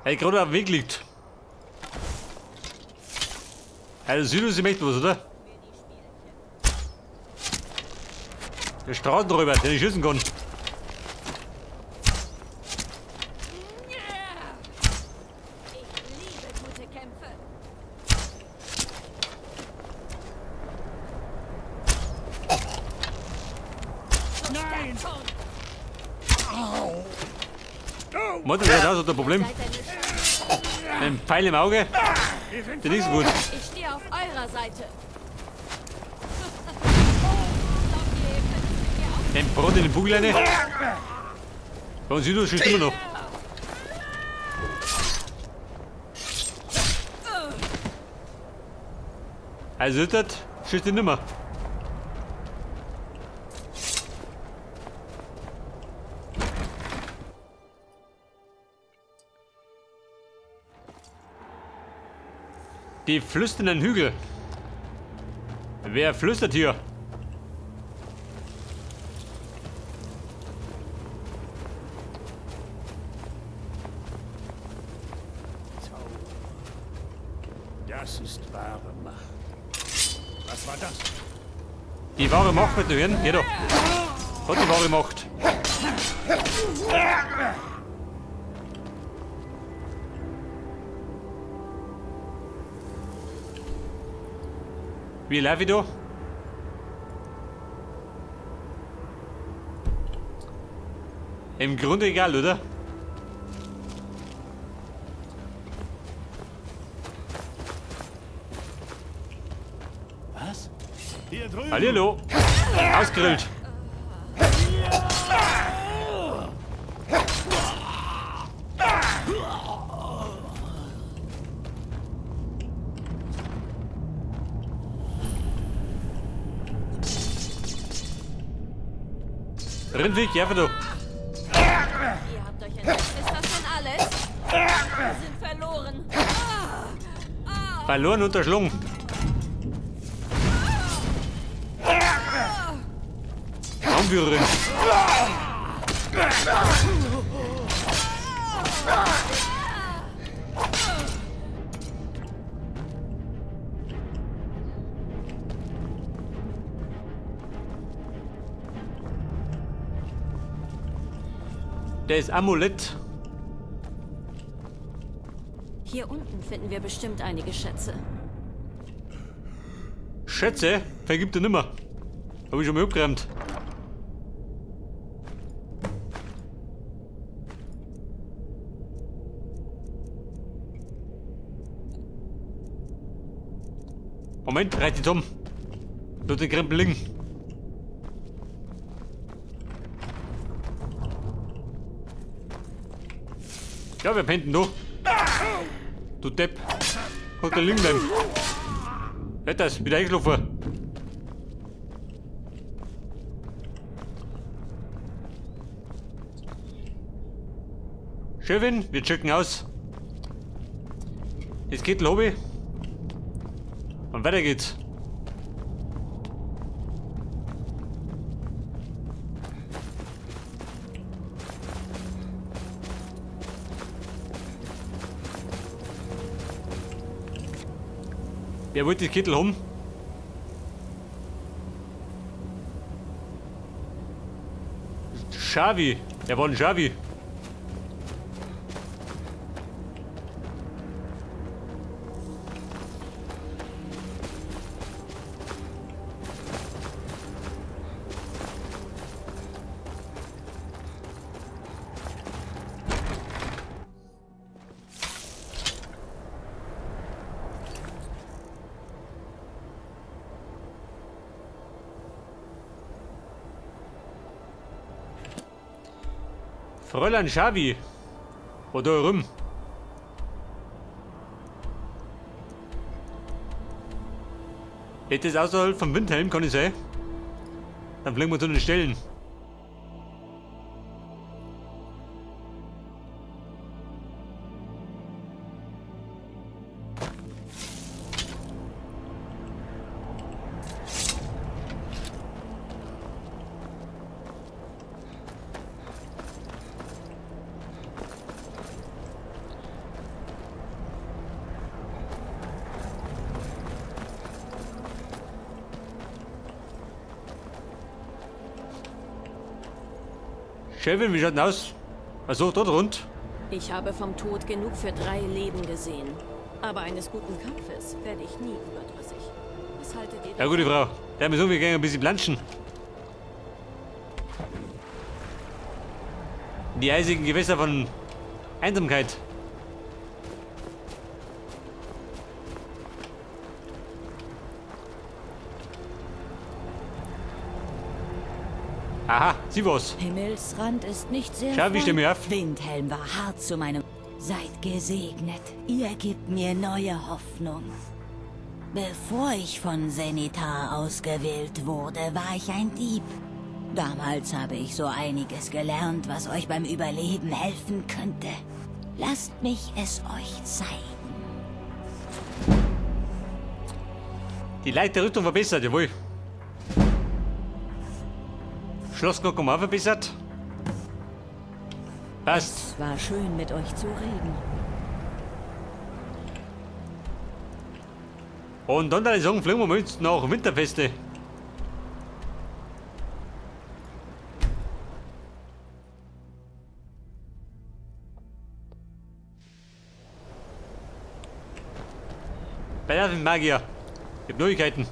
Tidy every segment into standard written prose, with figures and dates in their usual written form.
Er gerade auf dem Weg liegt. Der Südus, sie möchte was, oder? Der Straßenräuber, der nicht schießen kann. Mutter, das ist auch so das Problem. Ein Pfeil im Auge, das ist gut. Ich stehe auf eurer Seite. Ein Brot in den Bugel rein. Und Südus schießt immer noch. Also das schießt ihn nicht mehr. Die flüsternden Hügel. Wer flüstert hier? Das ist wahre Macht. Was war das? Die wahre Macht wird hören. Geh doch. Hat die wahre Macht. Wie laufe ich da? Im Grunde egal, oder? Was? Hier drüben. Hallihallo. Ausgrillt. Rindweg, ja, du. Ihr habt euch entdeckt. Ist das schon alles? Wir sind verloren. Verloren und erschlungen. Raumführerin. Das Amulett. Hier unten finden wir bestimmt einige Schätze. Schätze? Vergibt er nimmer. Hab ich schon mal abgeräumt. Moment, reicht die um. Tut den Krempel liegen. Ja, wir pennten da. Du Depp. Hat der liegen bleiben. Hört das, wieder eingeschlafen. Schön, wir checken aus. Jetzt geht Lobby. Und weiter geht's. Wer wollte die Kittel haben? Xavi. Wer war denn Xavi? Fräulein Xavi. Oder rum. Hätte es außerhalb vom Windhelm, kann ich sein. Dann fliegen wir zu den Stellen. Chefin, wie schaut denn aus? Achso, dort rund. Ich habe vom Tod genug für 3 Leben gesehen. Aber eines guten Kampfes werde ich nie überdrüssig. Was haltet ihr Ja, gute Frau. Der hat mir so viel gegangen, ein bisschen planschen. Die eisigen Gewässer von Einsamkeit. Aha, sie was. Himmelsrand ist nicht sehr Schau, wie steh mir auf. Windhelm war hart zu meinem... Seid gesegnet. Ihr gebt mir neue Hoffnung. Bevor ich von Zenitar ausgewählt wurde, war ich ein Dieb. Damals habe ich so einiges gelernt, was euch beim Überleben helfen könnte. Lasst mich es euch zeigen. Die leichte Rüstung verbessert, jawohl. Schlossglock auch verbessert. Passt. Es war schön, mit euch zu reden. Und dann würde ich sagen, fliegen wir mal jetzt nach Winterfeste. Bei der Magier. Ich hab Neuigkeiten.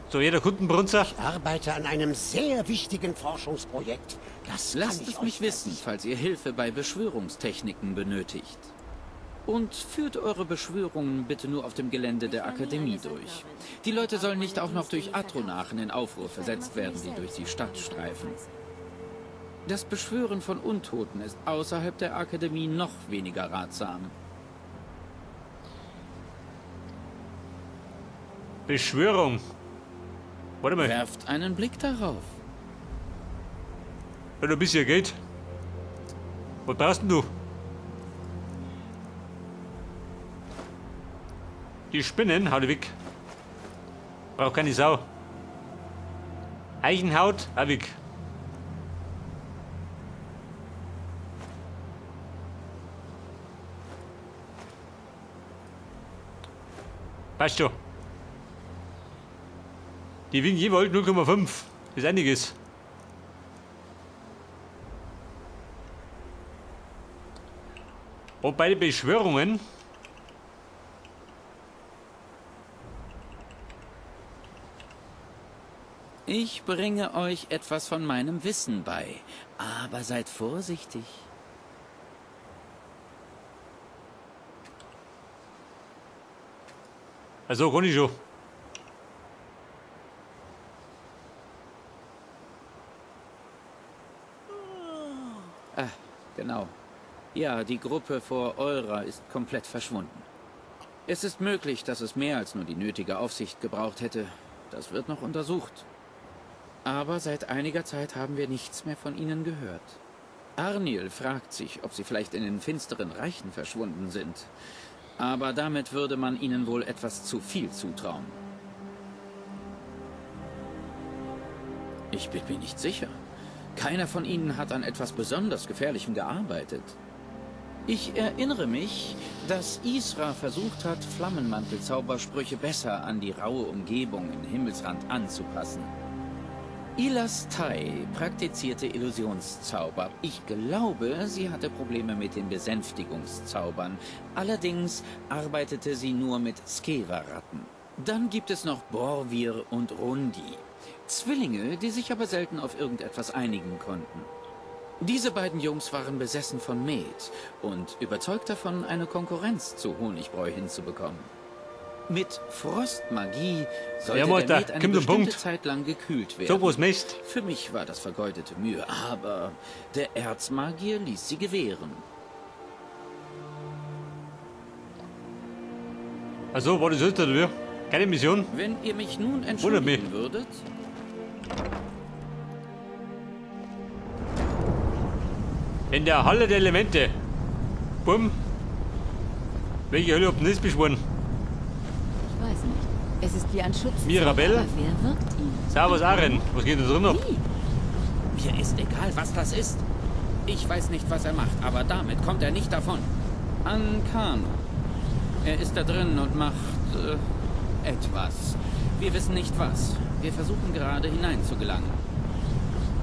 So, jeder Kundenbrunzer. Ich arbeite an einem sehr wichtigen Forschungsprojekt. Das kann Lasst ich es euch mich wissen, versichern. falls ihr Hilfe bei Beschwörungstechniken benötigt. Und führt eure Beschwörungen bitte nur auf dem Gelände der Akademie durch. Die Leute sollen nicht auch noch durch Atronarchen in Aufruhr versetzt werden, die durch die Stadt streifen. Das Beschwören von Untoten ist außerhalb der Akademie noch weniger ratsam. Beschwörung. Warte mal, Werft einen Blick darauf. wenn du bis hier geht. Was brauchst denn du? Die Spinnen, hau die weg. Braucht keine Sau. Eichenhaut, hau weg. Passt schon. Die wiegen jeweils 0,5. Ist einiges. Und bei den Beschwörungen. Ich bringe euch etwas von meinem Wissen bei, aber seid vorsichtig. Also, kann ich schon. Ah, genau. Ja, die Gruppe vor Eura ist komplett verschwunden. Es ist möglich, dass es mehr als nur die nötige Aufsicht gebraucht hätte. Das wird noch untersucht. Aber seit einiger Zeit haben wir nichts mehr von ihnen gehört. Arniel fragt sich, ob sie vielleicht in den finsteren Reichen verschwunden sind. Aber damit würde man ihnen wohl etwas zu viel zutrauen. Ich bin mir nicht sicher. Keiner von ihnen hat an etwas besonders Gefährlichem gearbeitet. Ich erinnere mich, dass Isra versucht hat, Flammenmantel-Zaubersprüche besser an die raue Umgebung im Himmelsrand anzupassen. Ilas Tai praktizierte Illusionszauber. Ich glaube, sie hatte Probleme mit den Besänftigungszaubern. Allerdings arbeitete sie nur mit Skeva-Ratten. Dann gibt es noch Borvir und Rundi. Zwillinge, die sich aber selten auf irgendetwas einigen konnten. Diese beiden Jungs waren besessen von Met und überzeugt davon, eine Konkurrenz zu Honigbräu hinzubekommen. Mit Frostmagie sollte Ja, der Mutter, Met eine komm zum bestimmte Punkt. Zeit lang gekühlt werden. So, wo es Mist. Für mich war das vergeudete Mühe, aber der Erzmagier ließ sie gewähren. Also, war das jetzt oder wie? Keine Mission? Wenn ihr mich nun mich. entschuldigen würdet... In der Halle der Elemente. Bumm. Welche Hölle habt ihr nicht beschworen? Ich weiß nicht. Es ist wie ein Schutz. Mirabelle? Aber wer wirkt ihn? Servus Aren. Was geht da drin ab? Mir ist egal, was das ist. Ich weiß nicht, was er macht, aber damit kommt er nicht davon. Ankano. Er ist da drin und macht etwas. Wir wissen nicht was. Wir versuchen gerade hineinzugelangen.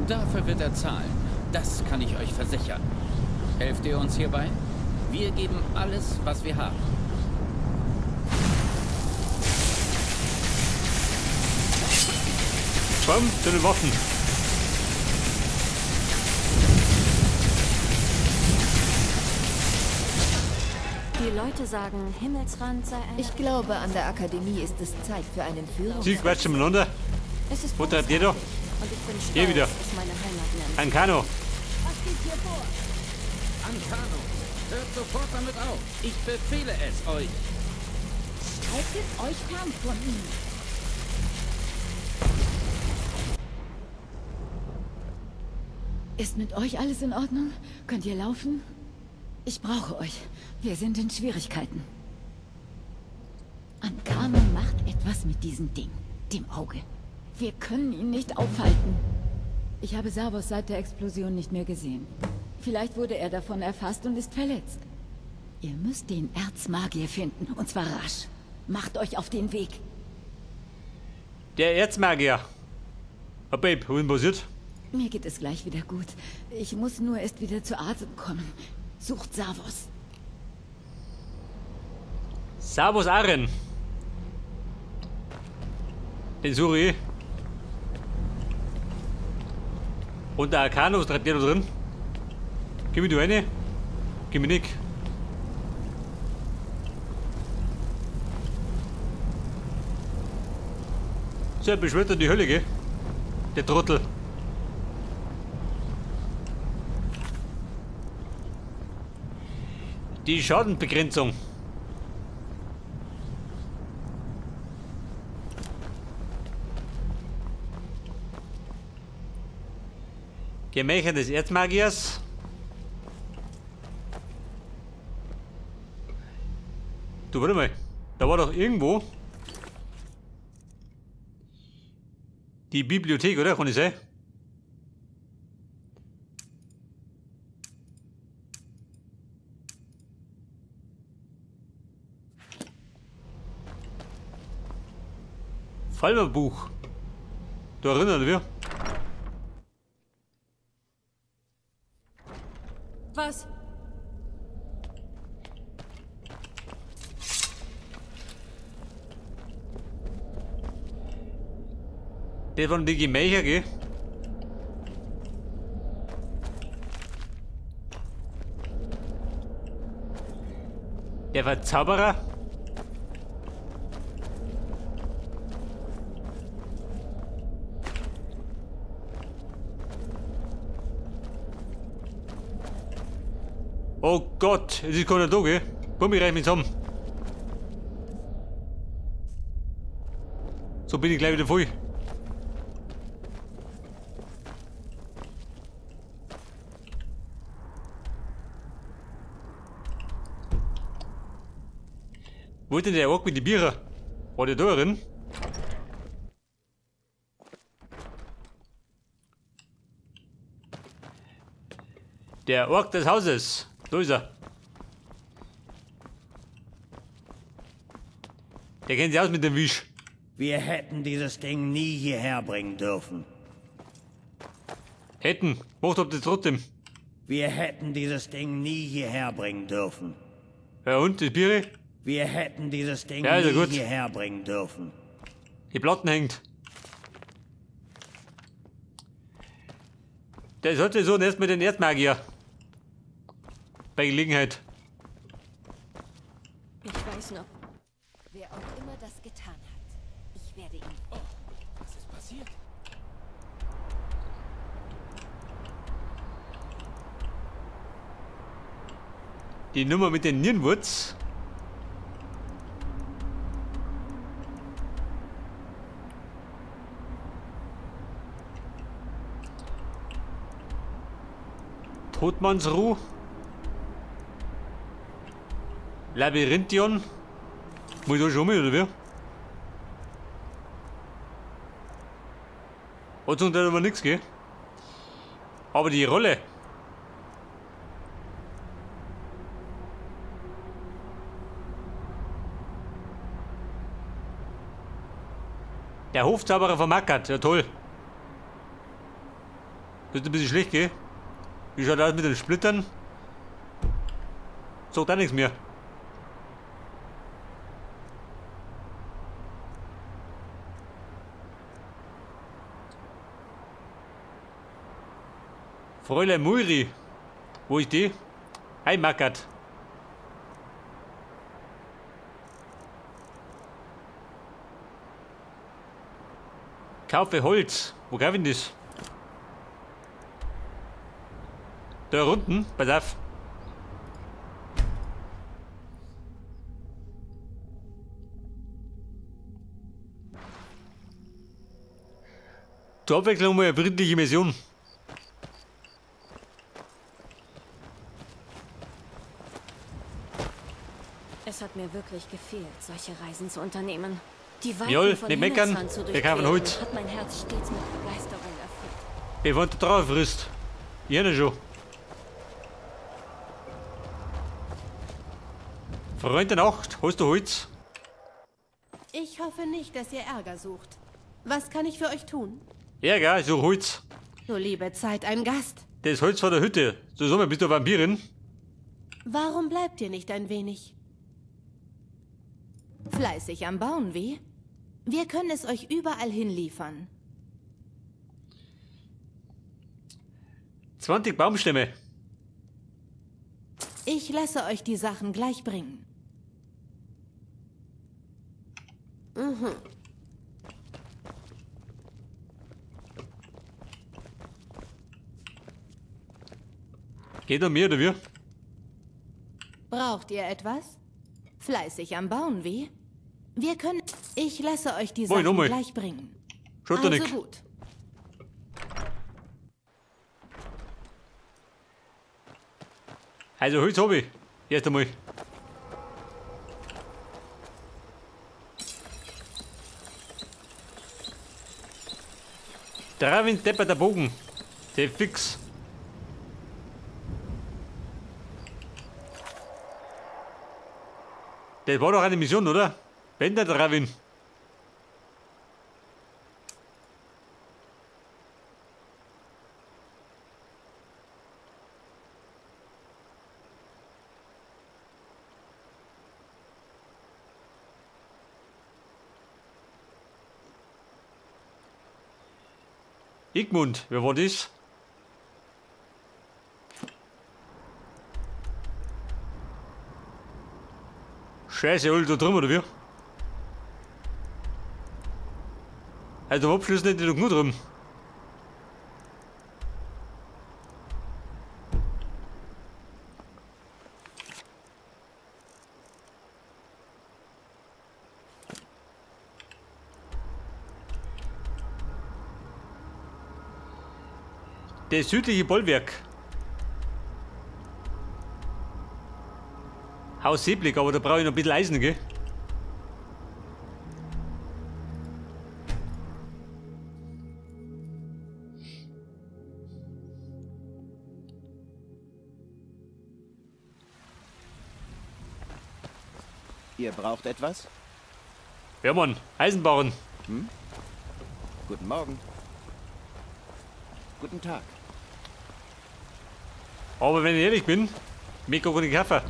Dafür wird er zahlen. Das kann ich euch versichern. Helft ihr uns hierbei? Wir geben alles, was wir haben. Komm, zu den Waffen. Die Leute sagen, Himmelsrand sei ein... Ich glaube, an der Akademie ist es Zeit für einen Führungs... Sie quatschen miteinander. Es ist Wo treibt ihr doch? und ich bin Hier stolz, wieder. es meine Heimat nennt. Ein Kano. Ancano, hört sofort damit auf. Ich befehle es euch. Haltet euch fern von ihm. Ist mit euch alles in Ordnung? Könnt ihr laufen? Ich brauche euch. Wir sind in Schwierigkeiten. Ancano macht etwas mit diesem Ding, dem Auge. Wir können ihn nicht aufhalten. Ich habe Savos seit der Explosion nicht mehr gesehen. Vielleicht wurde er davon erfasst und ist verletzt. Ihr müsst den Erzmagier finden, und zwar rasch. Macht euch auf den Weg. Der Erzmagier. Oh Babe, wo ist passiert? Mir geht es gleich wieder gut. Ich muss nur erst wieder zu Atem kommen. Sucht Savos. Savos Aren. Den suche ich. Und der Arcano, was treibt der da drin? Gib mir du eine. Gib mir nicht. So, er beschwört die Hölle, gell? Der Trottel. Die Schadenbegrenzung. Gemächer des Erzmagiers. Du, warte mal. Da war doch irgendwo die Bibliothek, oder? Kann ich sagen? Fallmerbuch. Du erinnerst dich? Was? Das waren die Gemächer, gell? Der Verzauberer. Oh Gott, es ist keiner da, gell? Komm, ich reich mich zusammen. So bin ich gleich wieder voll. Wo ist denn der Ork mit den Bieren? War der da drin? Der Ork des Hauses. Da ist er. Der kennt sich aus mit dem Wisch. Wir hätten dieses Ding nie hierher bringen dürfen. Hätten. Macht ob das trotzdem. Wir hätten dieses Ding nie hierher bringen dürfen. Ja und, das Bier? Wir hätten dieses Ding Ja, ist ja nie gut. hierher bringen dürfen. Die Platten hängt. Der sollte so erst mit den Erdmagier. Bei Gelegenheit. Ich weiß noch. Wer auch immer das getan hat, ich werde ihn... Was ist passiert? Die Nummer mit den Nierenwurz. Todmannsruh. Labyrinthion. Muss ich da schon mal, oder wie? Hat uns da aber nichts, gell? Aber die Rolle. Der Hofzauberer von Mackert, ja toll. Das ist ein bisschen schlecht, gell? Wie schaut das aus mit den Splittern? Sagt auch nichts mehr. Fräulein Muiri. Wo ist die? Hi Mackert. Kaufe Holz. Wo kaufe ich das? Da unten, pass auf. Zur Abwechslung mal eine friedliche Mission. Es hat mir wirklich gefehlt, solche Reisen zu unternehmen. Die Joll, Weiten von nicht meckern. Himmelsrand zu Wir kaufen durchqueren, Holz. hat mein Herz stets mit Begeisterung erfüllt. Wer wann da drauf frisst? Jene schon. Freund der Nacht, hast du Holz? Ich hoffe nicht, dass ihr Ärger sucht. Was kann ich für euch tun? Ärger, ich such Holz. Du liebe Zeit, ein Gast. Das Holz von der Hütte. Zusammen bist du Vampirin. Warum bleibt ihr nicht ein wenig? Fleißig am Bauen, wie? Wir können es euch überall hinliefern. 20 Baumstämme. Ich lasse euch die Sachen gleich bringen. Mhm. Geht um mir oder wir? Braucht ihr etwas? Fleißig am Bauen, wie? Wir können... Ich lasse euch die Moin, Sachen moin. gleich bringen. Schaut doch Also nicht. gut. Also Holz hab ich. Erst einmal. Dravin Depper der Bogen. Der fix. Das war doch eine Mission, oder? Wenn der Dravin. Igmund, wer war das? Scheiße, alle da drin, oder wie? Also am Abschluss nicht noch genug drin. Das südliche Bollwerk. Haus Seeblick, aber da brauche ich noch ein bisschen Eisen, gell? Ihr braucht etwas? Ja, Mann, Eisenbahn. Guten Morgen. Guten Tag. Aber wenn ich ehrlich bin, mir gar nicht Kaffee.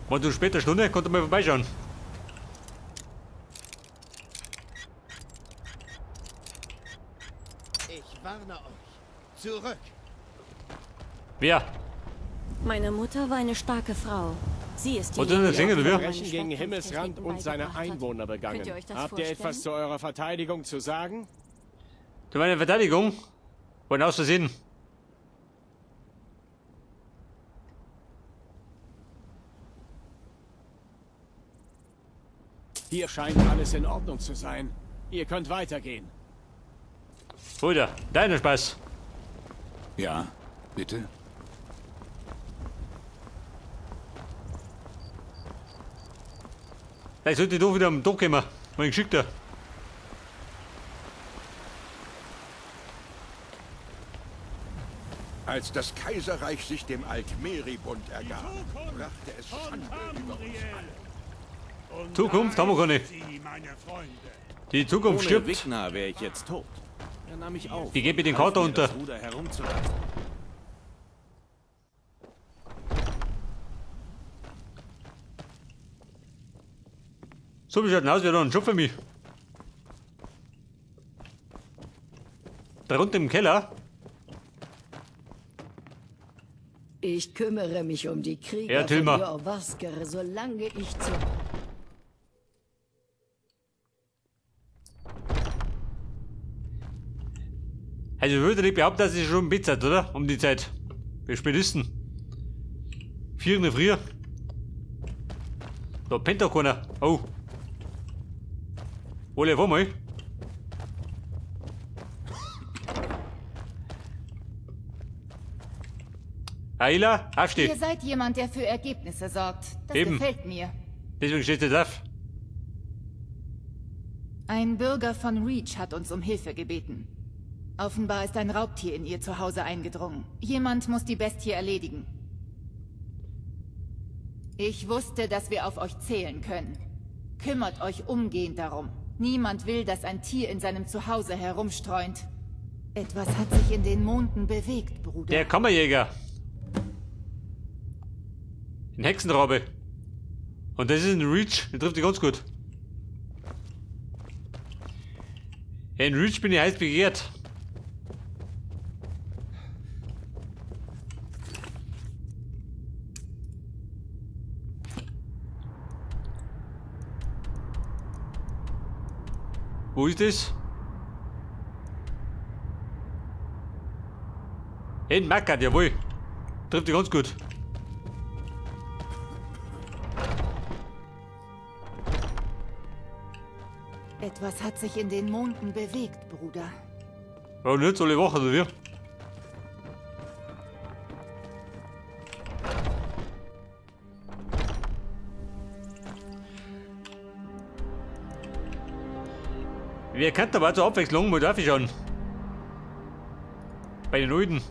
Wenn du später Stunde, kannst du mal vorbeischauen. Ich warne euch. Zurück. Wer? Meine Mutter war eine starke Frau. Sie ist Und dann singen wir. Verbrechen gegen Himmelsrand und seine Einwohner begangen. Könnt ihr euch das Habt ihr vorstellen? etwas zu eurer Verteidigung zu sagen? Du meine Verteidigung? Wollen aus Versehen. Hier scheint alles in Ordnung zu sein. Ihr könnt weitergehen. Bruder, deiner Spaß. Ja, bitte? Vielleicht sollte ich doch wieder am Dock kommen. Mein Geschickter. Als das Kaiserreich sich dem Altmeribund ergab, brachte es Schande über uns alle. Zukunft haben wir gar nicht. Die Zukunft Ohne stirbt. Wigner wäre ich jetzt tot. Er nahm mich auf. Die geht mit den half Kater mir, unter. das Ruder herumzulassen. So wie schaut denn aus, wie da ein Job für mich. Da unten im Keller. Ich kümmere mich um die Krieger Ja, Tilma. von Jorvasker, solange ich zu... Also ich würde nicht behaupten, dass es schon Bett hat, oder? Um die Zeit. Wie spät ist denn? 4 in der Früh. Da pennt doch keiner. Oh. Ole, wo mal? Ayla, aufsteh. Ihr seid jemand, der für Ergebnisse sorgt. Das Eben. gefällt mir. Deswegen steht jetzt auf. Ein Bürger von Reach hat uns um Hilfe gebeten. Offenbar ist ein Raubtier in ihr Zuhause eingedrungen. Jemand muss die Bestie erledigen. Ich wusste, dass wir auf euch zählen können. Kümmert euch umgehend darum. Niemand will, dass ein Tier in seinem Zuhause herumstreunt. Etwas hat sich in den Monden bewegt, Bruder. Der Kammerjäger. Ein Hexenrabe. Und das ist ein Reach. Der trifft sich ganz gut. In Reach bin ich heiß begehrt. Wo ist das? In Mackert, jawohl. Trifft sich ganz gut. Etwas hat sich in den Monden bewegt, Bruder. Oh, nicht alle Woche, oder wie? Wer kennt aber zur Abwechslung? Mal darf ich schauen. Bei den Alten.